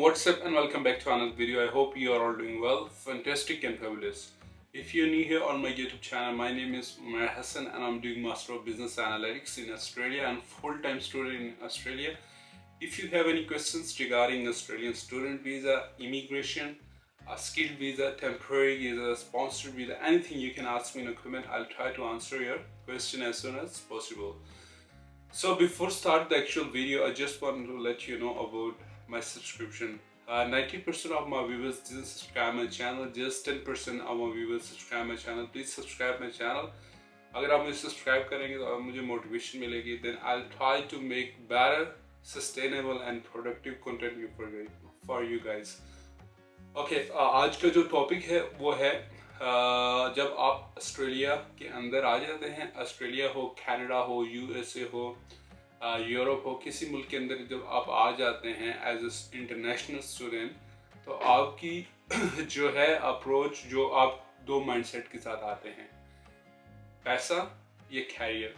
what's up and welcome back to another video. I hope you are all doing well, fantastic and fabulous. If you're new here on my YouTube channel, my name is Umair Hassan and I'm doing Master of Business Analytics in Australia and full-time student in Australia. If you have any questions regarding Australian student visa, immigration, a skilled visa, temporary visa, sponsored visa, anything you can ask me in a comment. I'll try to answer your question as soon as possible. So before start the actual video, I just want to let you know about my subscription. 90% of my viewers didn't subscribe my channel, just 10% of my viewers subscribe my channel. Please subscribe my channel. अगर आप मुझे subscribe करेंगे तो मुझे motivation मिलेगी. Then I'll try to make better, sustainable and productive content for you guys. Okay, आज का जो टॉपिक है वो है जब आप ऑस्ट्रेलिया के अंदर आ जाते हैं, ऑस्ट्रेलिया हो, कनाडा हो, यूएसए हो, यूरोप हो, किसी मुल्क के अंदर जब आप आ जाते हैं एज ए इंटरनेशनल स्टूडेंट, तो आपकी जो है अप्रोच, जो आप दो माइंडसेट के साथ आते हैं, पैसा या कैरियर,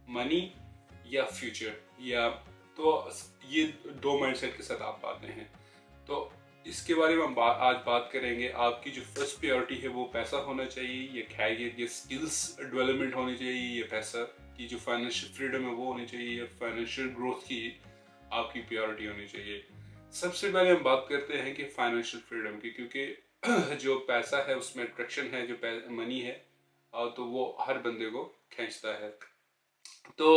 मनी या फ्यूचर, या तो ये दो माइंडसेट के साथ आप आते हैं. तो इसके बारे में हम आज बात करेंगे. आपकी जो फर्स्ट प्रायोरिटी है वो पैसा होना चाहिए या कैरियर या स्किल्स डेवलपमेंट होनी चाहिए, या पैसा की जो फाइनेंशियल फ्रीडम है वो होनी चाहिए, या फाइनेंशियल ग्रोथ की आपकी प्रायोरिटी होनी चाहिए. सबसे पहले हम बात करते हैं कि फाइनेंशियल फ्रीडम की, क्योंकि जो पैसा है उसमें अट्रैक्शन है, जो मनी है तो वो हर बंदे को खींचता है. तो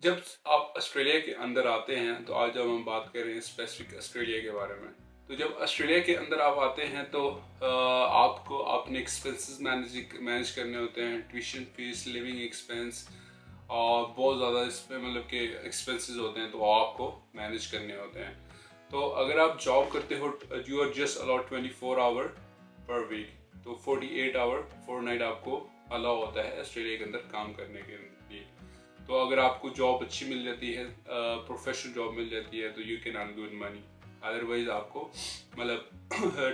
जब आप ऑस्ट्रेलिया के अंदर आते हैं, तो आज जब हम बात कर रहे हैं स्पेसिफिक ऑस्ट्रेलिया के बारे में, तो जब ऑस्ट्रेलिया के अंदर आप आते हैं तो आपको अपने एक्सपेंसेस मैनेज करने होते हैं. ट्यूशन फीस, लिविंग एक्सपेंस और बहुत ज़्यादा इसमें मतलब कि एक्सपेंसेस होते हैं, तो आपको मैनेज करने होते हैं. तो अगर आप जॉब करते हो, you are just allowed 24 hour per week, तो 48 आवर फोरनाइट आपको अलाउ होता है ऑस्ट्रेलिया के अंदर काम करने के लिए. तो अगर आपको जॉब अच्छी मिल जाती है, प्रोफेशनल जॉब मिल जाती है, तो you can earn good money. Otherwise आपको मतलब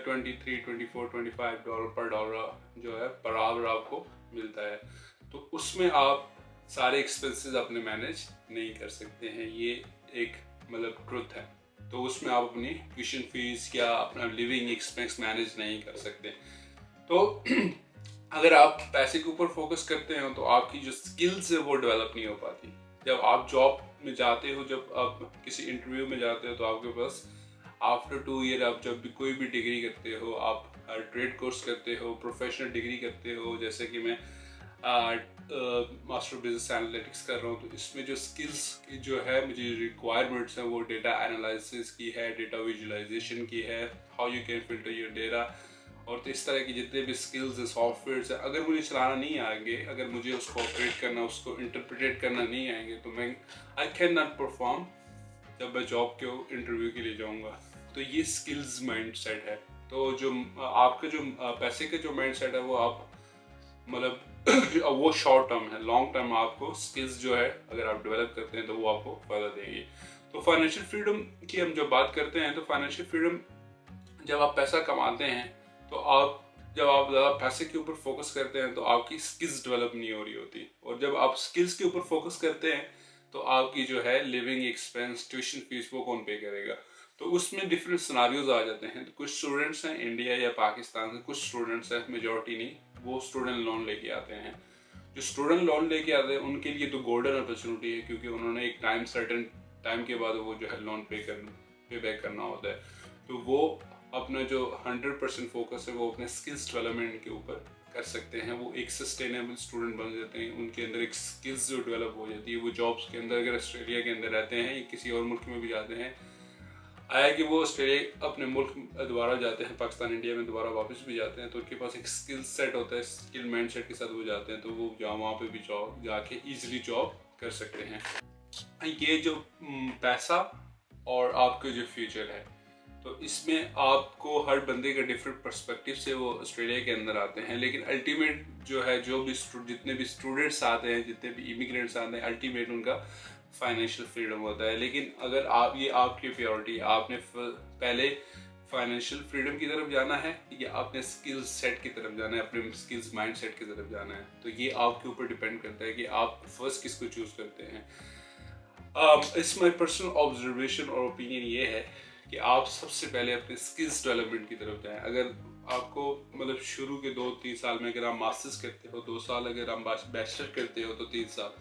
23, 24, $25 पर डॉलर जो है पर आवर आपको मिलता है. तो उसमें आप सारे एक्सपेंसेस अपने मैनेज नहीं कर सकते हैं. ये एक मतलब ट्रुथ है. तो उसमें आप अपनी ट्यूशन फीस या अपना लिविंग एक्सपेंस मैनेज नहीं कर सकते. तो अगर आप पैसे के ऊपर फोकस करते हो तो आपकी जो स्किल्स है वो डेवलप नहीं हो पाती. जब आप जॉब में जाते हो, जब आप किसी इंटरव्यू में जाते हो, तो आपके पास आफ्टर 2 ईयर आप जब भी कोई भी डिग्री करते हो, आप ट्रेड कोर्स करते हो, प्रोफेशनल डिग्री करते हो, जैसे कि मैं मास्टर बिजनेस एनालिटिक्स कर रहा हूँ, तो इसमें जो स्किल्स की जो है मुझे रिक्वायरमेंट्स हैं वो डेटा एनालिसिस की है, डेटा विजुअलाइजेशन की है, how you can filter your data, और तो इस तरह की जितने भी स्किल्स हैं, सॉफ्टवेयर्स हैं, अगर मुझे चलाना नहीं आएंगे, अगर मुझे उसको ऑपरेट करना, उसको इंटरप्रेट करना नहीं आएंगे, तो मैं आई कैन नॉट परफॉर्म जब मैं जॉब के इंटरव्यू के लिए जाऊंगा. तो ये स्किल्स माइंडसेट है. तो जो आपका जो पैसे का जो माइंडसेट है वो आप मतलब वो शॉर्ट टर्म है. लॉन्ग टर्म आपको स्किल्स जो है अगर आप डेवलप करते हैं तो वो आपको फायदा देगी. तो फाइनेंशियल फ्रीडम की हम जब बात करते हैं, तो फाइनेंशियल फ्रीडम जब आप पैसा कमाते हैं, तो जब आप ज़्यादा पैसे के ऊपर फोकस करते हैं तो आपकी स्किल्स डेवलप नहीं हो रही होती. और जब आप स्किल्स के ऊपर फोकस करते हैं तो आपकी जो है लिविंग एक्सपेंस, ट्यूशन फीस वो कौन पे करेगा. तो उसमें डिफरेंट सिनारियोज आ जाते हैं. तो कुछ स्टूडेंट्स हैं इंडिया या पाकिस्तान से, कुछ स्टूडेंट्स हैं, मेजॉरिटी नहीं, वो स्टूडेंट लोन लेके आते हैं. जो स्टूडेंट लोन लेके आते हैं उनके लिए तो गोल्डन अपॉर्चुनिटी है, क्योंकि उन्होंने एक सर्टेन टाइम के बाद वो जो है लोन पे बैक करना होता है. तो वो अपना जो 100% फोकस है वो अपने स्किल्स डेवलपमेंट के ऊपर कर सकते हैं. वो एक सस्टेनेबल स्टूडेंट बन जाते हैं. उनके अंदर एक स्किल्स जो डेवलप हो जाती है. वो जॉब्स के अंदर अगर ऑस्ट्रेलिया के अंदर रहते हैं या किसी और मुल्क में भी जाते हैं, आया कि वो ऑस्ट्रेलिया अपने मुल्क दोबारा जाते हैं, पाकिस्तान इंडिया में दोबारा वापस भी जाते हैं, तो उनके पास एक स्किल सेट होता है. स्किल माइंड सेट के साथ वो जाते हैं, तो वो वहाँ पे भी जॉब जाके ईजिली जॉब कर सकते हैं. ये जो पैसा और आपका जो फ्यूचर है, तो इसमें आपको हर बंदे का डिफरेंट पर्सपेक्टिव से वो ऑस्ट्रेलिया के अंदर आते हैं. लेकिन अल्टीमेट जो है, जो भी जितने भी स्टूडेंट्स आते हैं, जितने भी इमिग्रेंट्स आते हैं, अल्टीमेट उनका फाइनेंशियल फ्रीडम होता है. लेकिन अगर आप ये आपकी प्रायोरिटी, आपने पहले फाइनेंशियल फ्रीडम की तरफ जाना है या आपने स्किल्स सेट की तरफ जाना है, अपने स्किल्स माइंड सेट की तरफ जाना है, तो ये आपके ऊपर डिपेंड करता है कि आप फर्स्ट किसको चूज करते हैं. इट्स माई पर्सनल ऑब्जर्वेशन और ओपिनियन ये है कि आप सबसे पहले अपने स्किल्स डेवलपमेंट की तरफ जाएं। अगर आपको मतलब शुरू के 2-3 साल में अगर आप मास्टर्स करते हो, 2 साल अगर आप बैचलर करते हो तो 3 साल,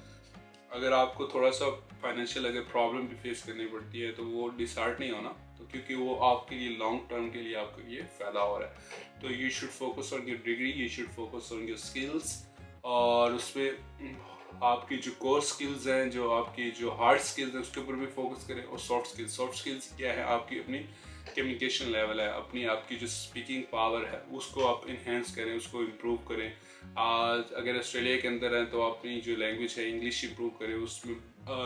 अगर आपको थोड़ा सा फाइनेंशियल अगर प्रॉब्लम भी फेस करनी पड़ती है तो वो डिसहार्ट नहीं होना, तो क्योंकि वो आपके लिए लॉन्ग टर्म के लिए आपके लिए फ़ायदा हो रहा है। तो you should focus on your degree, you should focus on your skills, और उसमें आपकी जो कोर स्किल्स हैं, जो आपकी जो हार्ड स्किल्स हैं उसके ऊपर भी फोकस करें। और सॉफ्ट स्किल्स क्या है, आपकी अपनी कम्युनिकेशन लेवल है, अपनी आपकी जो स्पीकिंग पावर है उसको आप इन्हेंस करें, उसको इम्प्रूव करें। आज अगर ऑस्ट्रेलिया के अंदर हैं तो अपनी जो लैंग्वेज है इंग्लिश इम्प्रूव करें, उसमें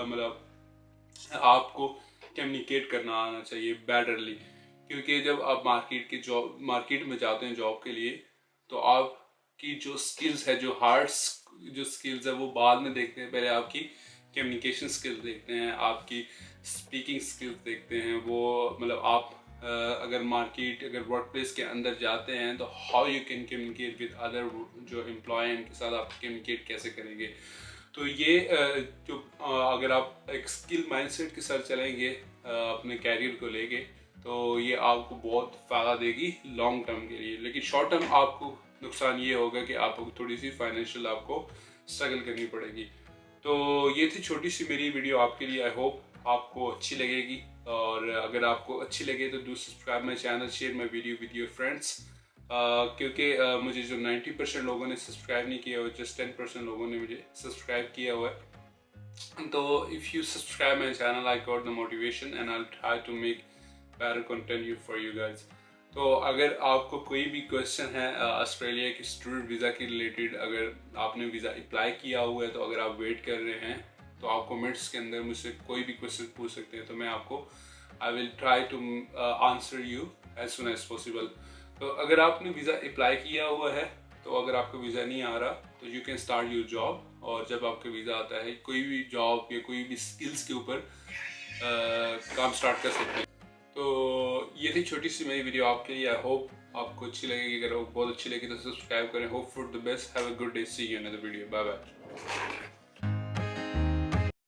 मतलब आपको कम्युनिकेट करना आना चाहिए बेटरली। क्योंकि जब आप मार्केट में जाते हैं जॉब के लिए, तो आपकी जो स्किल्स है, जो हार्ड जो स्किल्स है वो बाद में देखते हैं, पहले आपकी कम्युनिकेशन स्किल्स देखते हैं, आपकी स्पीकिंग स्किल्स देखते हैं। वो मतलब आप अगर वर्क प्लेस के अंदर जाते हैं तो how you can communicate with other जो एम्प्लॉय हैं, उनके साथ आप कम्युनिकेट कैसे करेंगे। तो ये अगर आप एक स्किल माइंडसेट के साथ चलेंगे अपने कैरियर को लेके, तो ये आपको बहुत फ़ायदा देगी लॉन्ग टर्म के लिए। लेकिन शॉर्ट टर्म आपको नुकसान ये होगा कि आपको थोड़ी सी फाइनेंशियल आपको स्ट्रगल करनी पड़ेगी। तो ये थी छोटी सी मेरी वीडियो आपके लिए। आई होप आपको अच्छी लगेगी, और अगर आपको अच्छी लगे तो do subscribe my channel, share my video with your friends. क्योंकि मुझे जो 90% लोगों ने सब्सक्राइब नहीं किया हुआ, जस्ट 10% लोगों ने मुझे सब्सक्राइब किया हुआ है। तो if you subscribe my channel, I got the motivation and I try to make better content you for you guys. तो अगर आपको कोई भी क्वेश्चन है ऑस्ट्रेलिया की स्टूडेंट वीज़ा के रिलेटेड, अगर आपने वीज़ा अप्लाई किया हुआ है, तो अगर आप वेट कर रहे हैं तो आप कमेंट्स के अंदर मुझसे कोई भी क्वेश्चन पूछ सकते हैं, तो मैं आपको I will try to answer you as soon as possible. तो अगर आपने वीज़ा अप्लाई किया हुआ है, तो अगर आपका वीज़ा नहीं आ रहा तो you can start your job, और जब आपका वीज़ा आता है कोई भी जॉब या कोई भी स्किल्स के ऊपर काम स्टार्ट कर सकते हैं। तो ये थी छोटी सी मेरी वीडियो आपके लिए। आई होप आपको अच्छी लगेगी। अगर बहुत अच्छी लगी तो सब्सक्राइब करें। Hope for the best, have a good day, see you in another video, bye bye.